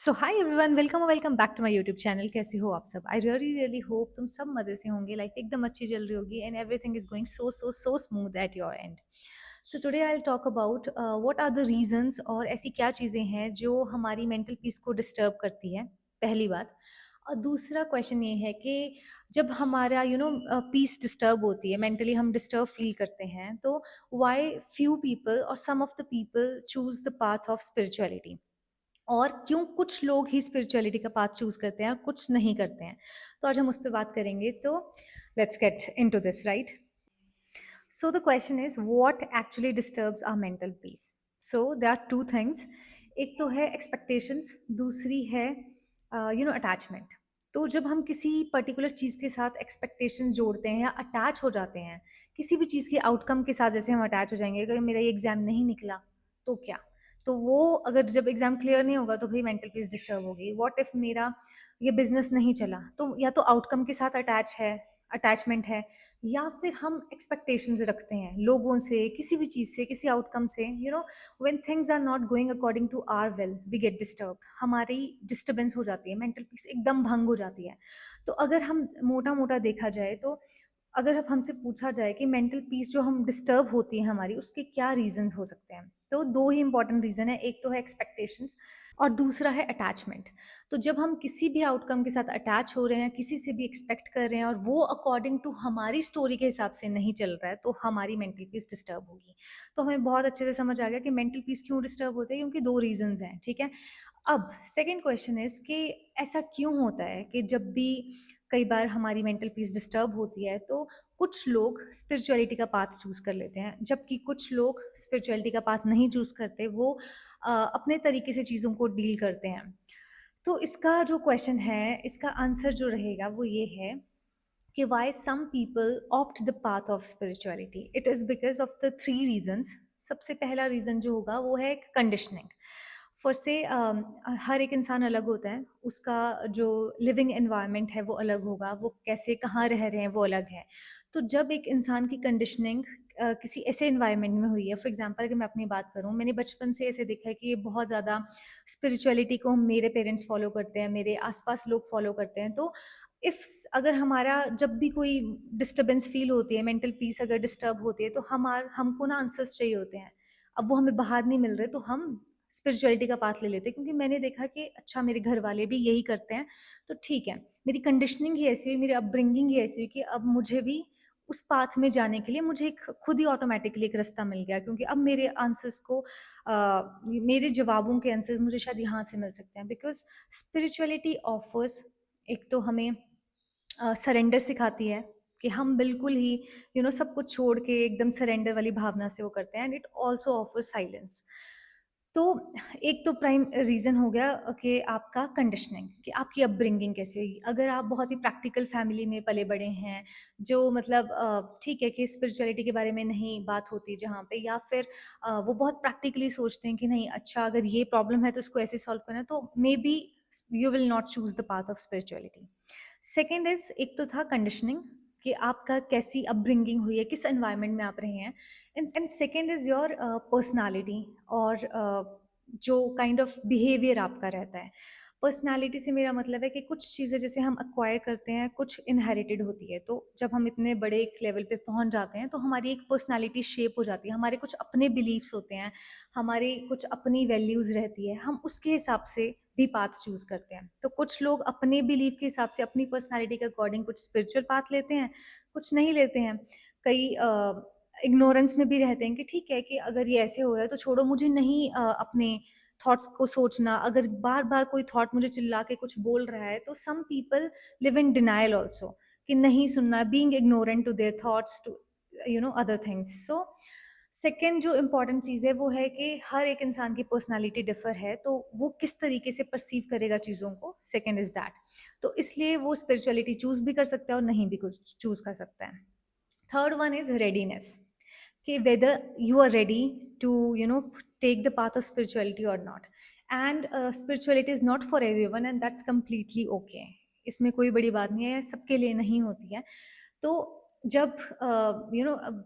So hi everyone, welcome back to my YouTube channel. कैसे हो आप सब? आई रियली होप तुम सब मजे से होंगे। लाइफ एकदम अच्छी चल रही होगी and everything is going so smooth at your end. So today I will talk about what are the reasons, और ऐसी क्या चीज़ें हैं जो हमारी मेंटल पीस को डिस्टर्ब करती है, पहली बात। और दूसरा क्वेश्चन ये है कि जब हमारा पीस डिस्टर्ब होती है, मेंटली हम डिस्टर्ब फील करते हैं, तो why few people or some of the people choose the path of spirituality, और क्यों कुछ लोग ही स्पिरिचुअलिटी का पाथ चूज करते हैं और कुछ नहीं करते हैं। तो आज हम उस पर बात करेंगे। तो let's get into this, right? So the question is what actually disturbs our mental peace. So there are two things. एक तो है एक्सपेक्टेशंस, दूसरी है अटैचमेंट। तो जब हम किसी पर्टिकुलर चीज़ के साथ एक्सपेक्टेशन जोड़ते हैं या अटैच हो जाते हैं, किसी भी चीज़ के आउटकम के साथ, जैसे हम अटैच हो जाएंगे, अगर मेरा ये एग्जाम नहीं निकला तो क्या, तो वो अगर जब एग्जाम क्लियर नहीं होगा तो भाई मेंटल पीस डिस्टर्ब होगी। व्हाट इफ मेरा ये बिजनेस नहीं चला, तो या तो आउटकम के साथ अटैचमेंट है, या फिर हम एक्सपेक्टेशंस रखते हैं लोगों से, किसी भी चीज़ से, किसी आउटकम से। When things are not going according to our will we get disturb. हमारी डिस्टर्बेंस हो जाती है, मेंटल पीस एकदम भंग हो जाती है। तो अगर हम मोटा मोटा देखा जाए, तो अगर अब हमसे पूछा जाए कि मेंटल पीस जो हम डिस्टर्ब होती है हमारी, उसके क्या रीजंस हो सकते हैं, तो दो ही इंपॉर्टेंट रीजन है। एक तो है एक्सपेक्टेशंस और दूसरा है अटैचमेंट। तो जब हम किसी भी आउटकम के साथ अटैच हो रहे हैं, किसी से भी एक्सपेक्ट कर रहे हैं, और वो अकॉर्डिंग टू हमारी स्टोरी के हिसाब से नहीं चल रहा है, तो हमारी मेंटल पीस डिस्टर्ब होगी। तो हमें बहुत अच्छे से समझ आ गया कि मेंटल पीस क्यों डिस्टर्ब होते हैं, क्योंकि दो रीजंस हैं, ठीक है। अब सेकेंड क्वेश्चन इज कि ऐसा क्यों होता है कि जब भी कई बार हमारी मेंटल पीस डिस्टर्ब होती है, तो कुछ लोग स्पिरिचुअलिटी का पाथ चूज कर लेते हैं, जबकि कुछ लोग स्पिरिचुअलिटी का पाथ नहीं चूज करते। वो अपने तरीके से चीज़ों को डील करते हैं। तो इसका जो क्वेश्चन है, इसका आंसर जो रहेगा वो ये है कि why some people opt the path of spirituality. It is because of the three reasons. सबसे पहला रीज़न जो होगा वो है कंडीशनिंग। फॉर से हर एक इंसान अलग होता है, उसका जो लिविंग एनवायरनमेंट है वो अलग होगा, वो कैसे कहाँ रह रहे हैं वो अलग है। तो जब एक इंसान की कंडीशनिंग किसी ऐसे एनवायरनमेंट में हुई है, फॉर एग्जांपल अगर मैं अपनी बात करूँ, मैंने बचपन से ऐसे देखा है कि ये बहुत ज़्यादा स्पिरिचुअलिटी को मेरे पेरेंट्स फॉलो करते हैं, मेरे आसपास लोग फॉलो करते हैं। तो इफ अगर हमारा जब भी कोई डिस्टरबेंस फील होती है, मेंटल पीस अगर डिस्टर्ब होती है, तो हमको ना आंसर्स चाहिए होते हैं। अब वो हमें बाहर नहीं मिल रहे, तो हम स्पिरिचुअलिटी का पाथ ले लेते हैं, क्योंकि मैंने देखा कि अच्छा मेरे घर वाले भी यही करते हैं, तो ठीक है। मेरी कंडीशनिंग ही ऐसी हुई, मेरी अपब्रिंगिंग ही ऐसी हुई कि अब मुझे भी उस पाथ में जाने के लिए मुझे एक खुद ही ऑटोमेटिकली एक रास्ता मिल गया, क्योंकि अब मेरे आंसर्स को मेरे जवाबों के आंसर्स मुझे शायद यहाँ से मिल सकते हैं। बिकॉज स्पिरिचुअलिटी ऑफर्स, एक तो हमें सरेंडर सिखाती है कि हम बिल्कुल ही सब कुछ छोड़ के एकदम सरेंडर वाली भावना से वो करते हैं। And it also offer silence. तो एक तो प्राइम रीज़न हो गया कि आपका कंडीशनिंग, कि आपकी अपब्रिंगिंग कैसी हुई। अगर आप बहुत ही प्रैक्टिकल फैमिली में पले बड़े हैं, जो मतलब ठीक है कि स्पिरिचुअलिटी के बारे में नहीं बात होती जहाँ पे, या फिर वो बहुत प्रैक्टिकली सोचते हैं कि नहीं, अच्छा अगर ये प्रॉब्लम है तो इसको ऐसे सॉल्व करना है, तो may be you will not choose the path of spirituality. Second is, एक तो था कंडीशनिंग, कि आपका कैसी अपब्रिंगिंग हुई है, किस एनवायरनमेंट में आप रहे हैं। And second is your personality, और जो काइंड ऑफ बिहेवियर आपका रहता है। पर्सनालिटी से मेरा मतलब है कि कुछ चीज़ें जैसे हम अक्वायर करते हैं, कुछ इनहेरिटेड होती है। तो जब हम इतने बड़े एक लेवल पे पहुंच जाते हैं, तो हमारी एक पर्सनालिटी शेप हो जाती है, हमारे कुछ अपने बिलीव्स होते हैं, हमारी कुछ अपनी वैल्यूज़ रहती है, हम उसके हिसाब से भी पाथ चूज करते हैं। तो कुछ लोग अपने बिलीव के हिसाब से, अपनी पर्सनालिटी के अकॉर्डिंग कुछ स्पिरिचुअल पाथ लेते हैं, कुछ नहीं लेते हैं। कई इग्नोरेंस में भी रहते हैं कि ठीक है कि अगर ये ऐसे हो रहा है तो छोड़ो, मुझे नहीं अपने थॉट्स को सोचना। अगर बार बार कोई थॉट मुझे चिल्ला के कुछ बोल रहा है, तो some people live in denial also, कि नहीं सुनना, being ignorant to their thoughts, to other things. So second जो इम्पॉर्टेंट चीज़ है वो है कि हर एक इंसान की पर्सनालिटी डिफर है, तो वो किस तरीके से परसीव करेगा चीज़ों को, सेकेंड इज दैट। तो इसलिए वो स्पिरिचुअलिटी चूज भी कर सकता है और नहीं भी कुछ चूज कर सकता है। थर्ड वन इज रेडीनेस, कि whether you are ready to take the path of spirituality or not. And spirituality is not for everyone, and that's completely okay. इसमें कोई बड़ी बात नहीं है, सबके लिए नहीं होती है। तो जब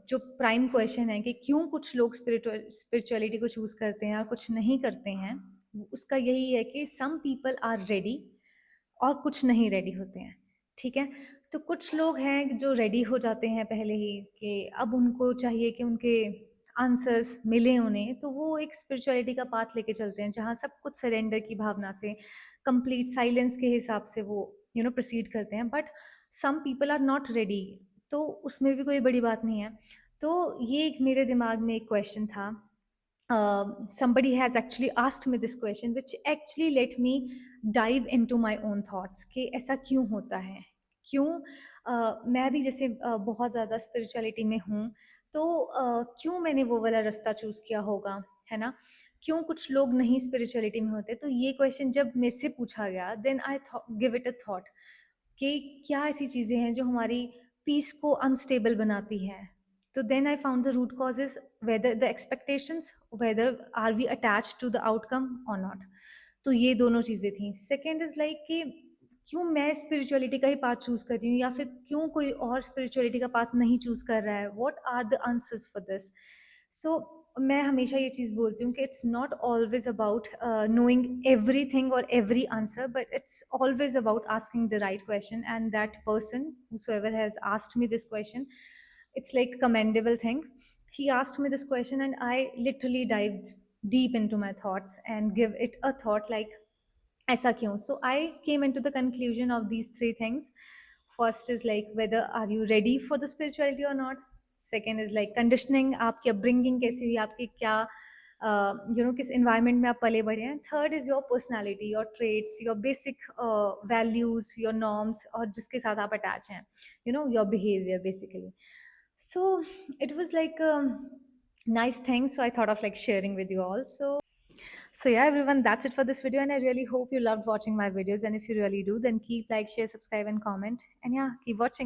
जो प्राइम क्वेश्चन है कि क्यों कुछ लोग स्पिरिचुअलिटी को चूज करते हैं और कुछ नहीं करते हैं, उसका यही है कि सम पीपल आर रेडी और कुछ नहीं रेडी होते हैं, ठीक है? तो कुछ लोग हैं जो रेडी हो जाते हैं पहले ही कि अब उनको चाहिए कि उनके आंसर्स मिलें उन्हें, तो वो एक स्पिरिचुअलिटी का पाथ लेके चलते हैं जहाँ सब कुछ सरेंडर की भावना से, कंप्लीट साइलेंस के हिसाब से वो प्रोसीड करते हैं। But some people are not ready, तो उसमें भी कोई बड़ी बात नहीं है। तो ये एक मेरे दिमाग में एक क्वेश्चन था, somebody has actually asked me this question which actually let me dive into my own thoughts कि ऐसा क्यों होता है, क्यों मैं भी जैसे बहुत ज़्यादा स्पिरिचुअलिटी में हूँ, तो क्यों मैंने वो वाला रास्ता चूज़ किया होगा, है ना? क्यों कुछ लोग नहीं स्पिरिचुअलिटी में होते? तो ये क्वेश्चन जब मेरे से पूछा गया, then I give it a thought कि क्या ऐसी चीज़ें हैं जो हमारी पीस को अनस्टेबल बनाती हैं? तो then I found the root causes, whether the expectations, whether are we attached to the outcome or not. तो ये दोनों चीज़ें थी। सेकंड इज़ लाइक कि क्यों मैं स्पिरिचुअलिटी का ही पाथ चूज़ कर रही हूँ या फिर क्यों कोई और स्पिरिचुअलिटी का पाथ नहीं चूज़ कर रहा है? What are the answers for this? So मैं हमेशा ये चीज़ बोलती हूँ कि it's not always about knowing everything और every answer, but it's always about asking the right question, and that person whosoever has asked me this question, it's like a commendable thing. He asked me this question and I literally dived deep into my thoughts and give it a thought like ऐसा क्यों? So I came into the conclusion of these three things. First is like whether are you ready for the spirituality or not. Second is like conditioning, आपकी upbringing कैसी हुई, आपकी क्या किस environment में आप पले बढ़े हैं. Third is your personality, your traits, your basic values, your norms और जिसके साथ आप attach हैं, your behavior basically. So it was like a nice thing. So I thought of like sharing with you all. So yeah, everyone, that's it for this video, and I really hope you loved watching my videos. And if you really do, then keep like, share, subscribe, and comment. And yeah, keep watching.